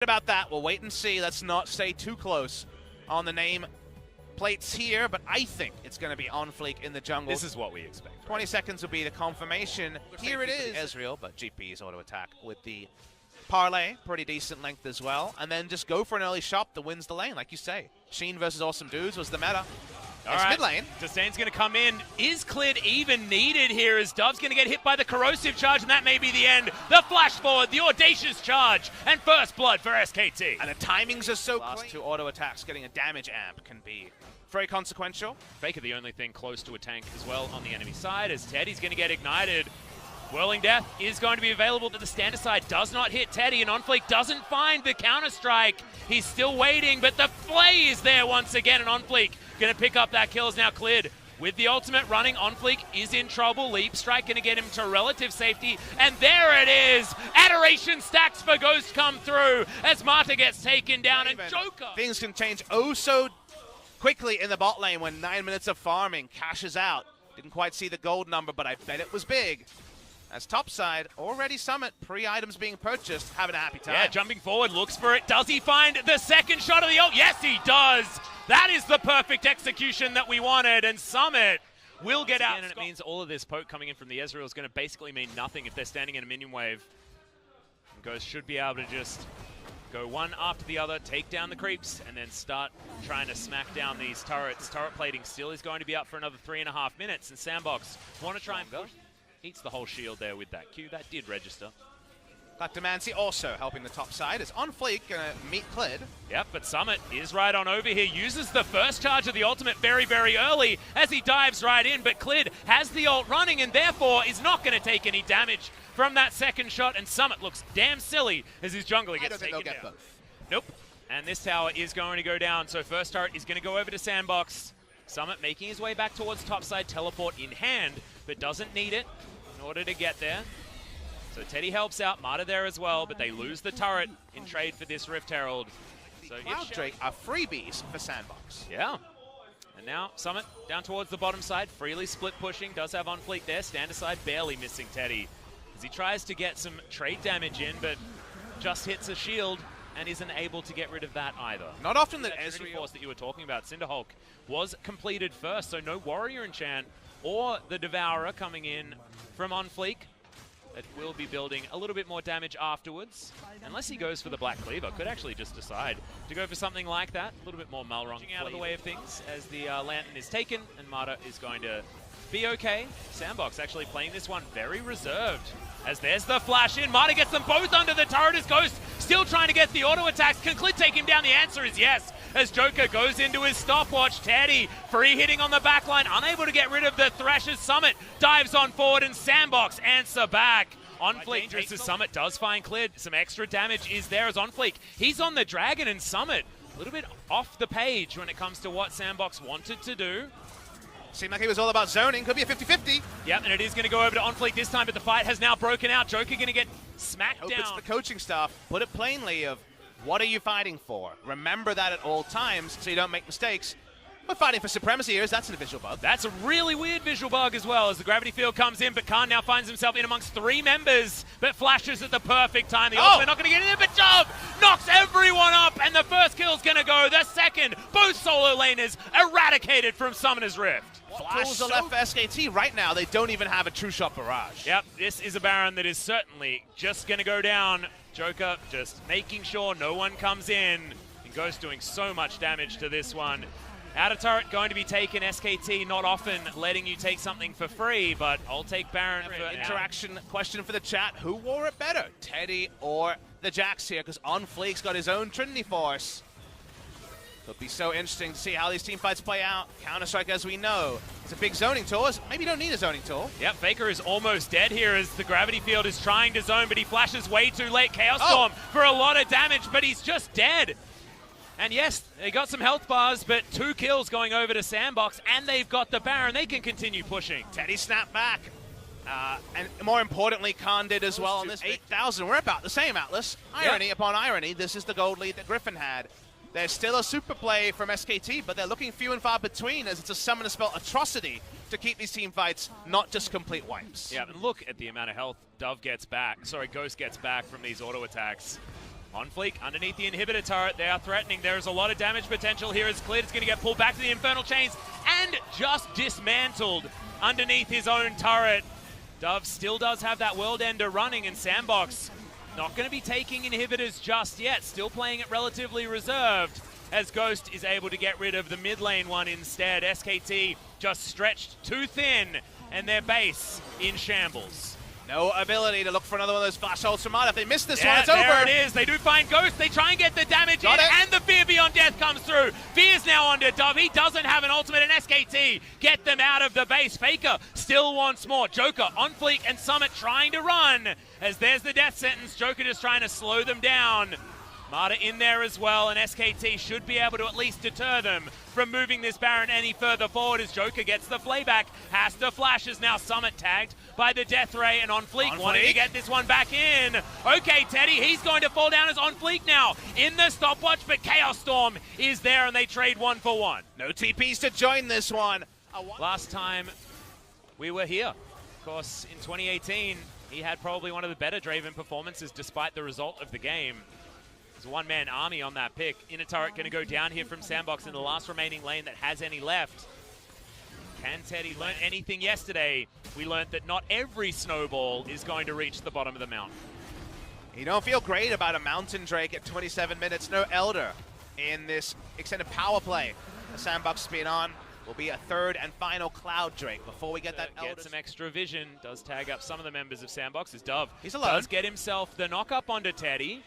About that, we'll wait and see. Let's not stay too close on the name plates here, but I think it's going to be on Fleek in the jungle. This is what we expect. Right? 20 seconds will be the confirmation. Here it is. Ezreal, but GP's auto attack with the parlay, pretty decent length as well, and then just go for an early shot that wins the lane, like you say. Sheen versus Awesome Dudes was the meta. All right, mid lane. Disdain's going to come in. Is Clid even needed here as Dove's going to get hit by the corrosive charge, and that may be the end. The flash forward, the audacious charge, and first blood for SKT. And the timings are so close. Last two auto attacks, getting a damage amp can be very consequential. Faker the only thing close to a tank as well on the enemy side, as Teddy's going to get ignited. Whirling Death is going to be available, but the standard side does not hit Teddy, and OnFleek doesn't find the counter-strike. He's still waiting, but the play is there once again, and OnFleek going to pick up that kill as now Clid. With the ultimate running, OnFleek is in trouble. Leap Strike going to get him to relative safety, and there it is! Adoration stacks for Ghost come through as Marta gets taken down, and Joker. Things can change oh so quickly in the bot lane when 9 minutes of farming cashes out. Didn't quite see the gold number, but I bet it was big. As topside, already Summit, pre-items being purchased, having a happy time. Yeah, jumping forward, looks for it. Does he find the second shot of the ult? Yes, he does! That is the perfect execution that we wanted, and Summit will get out. And it means all of this poke coming in from the Ezreal is going to basically mean nothing if they're standing in a minion wave. And Ghost should be able to just go one after the other, take down the creeps, and then start trying to smack down these turrets. Turret plating still is going to be up for another 3.5 minutes, and Sandbox want to try and push. Eats the whole shield there with that Q. That did register. Dr. also helping the top side. Is on Fleek going to meet Clid. Yep, but Summit is right on over here. Uses the first charge of the ultimate very, very early as he dives right in. But Clid has the ult running and therefore is not going to take any damage from that second shot. And Summit looks damn silly as his jungler gets taken down. Both. Nope. And this tower is going to go down. So first turret is going to go over to Sandbox. Summit making his way back towards topside, teleport in hand, but doesn't need it in order to get there. So Teddy helps out, Marta there as well, but they lose the turret in trade for this Rift Herald. So Cloud Drake are freebies for Sandbox. Yeah. And now Summit down towards the bottom side, freely split pushing, does have on Fleek there, standard side barely missing Teddy. As he tries to get some trade damage in, but just hits a shield and isn't able to get rid of that either. Not often that Ezreal force that you were talking about, Cinderhulk, was completed first, so no Warrior Enchant or the Devourer coming in from OnFleek. It will be building a little bit more damage afterwards. Unless he goes for the Black Cleaver, could actually just decide to go for something like that. A little bit more Malrong out of the way of things as the Lantern is taken, and Marta is going to be okay. Sandbox actually playing this one very reserved. As there's the flash in, Marta gets them both under the turret as Ghost still trying to get the auto attacks. Can Clid take him down? The answer is yes. As Joker goes into his stopwatch, Teddy free hitting on the backline, unable to get rid of the Thrasher's Summit, dives on forward and Sandbox answer back. OnFleek, dangerous as Summit does find Clid. Some extra damage is there as OnFleek. He's on the Dragon and Summit. A little bit off the page when it comes to what Sandbox wanted to do. Seemed like he was all about zoning. Could be a 50-50. Yep, and it is going to go over to OnFleek this time, but the fight has now broken out. Joker going to get smacked down. It's the coaching staff. Put it plainly of, what are you fighting for? Remember that at all times so you don't make mistakes. We're fighting for supremacy here. That's a visual bug. That's a really weird visual bug as well as the gravity field comes in, but Khan now finds himself in amongst 3 members, but flashes at the perfect time. The ultimate not going to get in there, but Jump knocks everyone up, and the first kill's going to go. The second, both solo laners eradicated from Summoner's Rift. What tools are left for SKT right now? They don't even have a true shot barrage. Yep, this is a Baron that is certainly just going to go down. Joker just making sure no one comes in, and Ghost doing so much damage to this one. Outer turret going to be taken. SKT not often letting you take something for free, but I'll take Baron for interaction. Question for the chat: who wore it better, Teddy or the Jax here? Because OnFleek's got his own Trinity Force. It'll be so interesting to see how these team fights play out. Counter-Strike, as we know, it's a big zoning tool. Maybe you don't need a zoning tool. Yep, Faker is almost dead here as the gravity field is trying to zone, but he flashes way too late. Chaos Storm for a lot of damage, but he's just dead. And yes, they got some health bars, but 2 kills going over to Sandbox, and they've got the Baron. They can continue pushing. Teddy snapped back. And more importantly, Khan did as well on this 8,000. We're about the same, Atlas. Irony upon irony, this is the gold lead that Griffin had. There's still a super play from SKT, but they're looking few and far between as it's a summoner spell atrocity to keep these team fights not just complete wipes. Yeah, and look at the amount of health Ghost gets back from these auto attacks. On Fleek, underneath the inhibitor turret, they are threatening. There is a lot of damage potential here as Cleared is going to get pulled back to the Infernal Chains and just dismantled underneath his own turret. Dove still does have that World Ender running, and Sandbox not going to be taking inhibitors just yet, still playing it relatively reserved, as Ghost is able to get rid of the mid lane one instead. SKT just stretched too thin, and their base in shambles. No ability to look for another one of those flash ults from Mata. If they miss this one, it's there over. It is. They do find Ghost. They try and get the damage Got in, it. and the Fear Beyond Death comes through. Fear's now onto Dove. He doesn't have an ultimate, and SKT get them out of the base. Faker still wants more. Joker on Fleek and Summit trying to run, as there's the death sentence. Joker just trying to slow them down. Mata in there as well, and SKT should be able to at least deter them from moving this Baron any further forward as Joker gets the playback, has to flash, is now Summit tagged by the Death Ray, and On Fleek wanting to get this one back in. Okay, Teddy, he's going to fall down as On Fleek now in the stopwatch, but Chaos Storm is there and they trade 1 for 1. No TPs to join this one. Last time we were here, of course, in 2018, he had probably one of the better Draven performances despite the result of the game. There's a one-man army on that pick. Inner turret going to go down here from Sandbox in the last remaining lane that has any left. Can Teddy learn anything yesterday? We learned that not every snowball is going to reach the bottom of the mountain. You don't feel great about a Mountain Drake at 27 minutes. No Elder in this extended power play. The Sandbox spin on will be a third and final Cloud Drake before we get that Elder. Get some extra vision. Does tag up some of the members of Sandbox as Dove. He's alone. Does get himself the knock-up onto Teddy.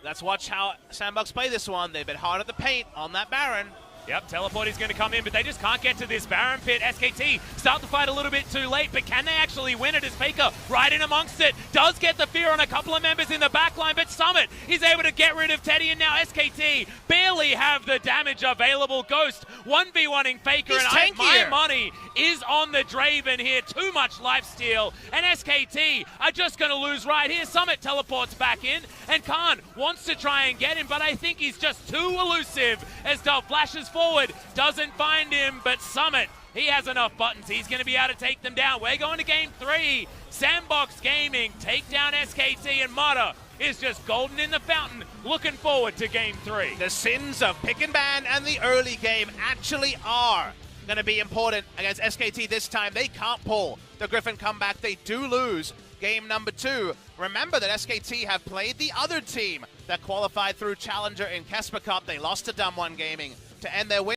Let's watch how Sandbox play this one. They've been hard at the paint on that Baron. Yep, Teleport is going to come in, but they just can't get to this Baron pit. SKT start the fight a little bit too late, but can they actually win it as Faker right in amongst it? Does get the fear on a couple of members in the backline, but Summit is able to get rid of Teddy, and now SKT barely have the damage available. Ghost 1v1ing Faker, and my money is on the Draven here. Too much lifesteal, and SKT are just going to lose right here. Summit teleports back in, and Khan wants to try and get him, but I think he's just too elusive as Dove flashes forward, doesn't find him, but Summit, he has enough buttons. He's going to be able to take them down. We're going to game 3. Sandbox Gaming take down SKT, and Mata is just golden in the fountain. Looking forward to game 3. The sins of pick and ban and the early game actually are going to be important against SKT this time. They can't pull the Griffin comeback. They do lose game number 2. Remember that SKT have played the other team that qualified through Challenger in Kesper Cup. They lost to Dumb One Gaming to end their win.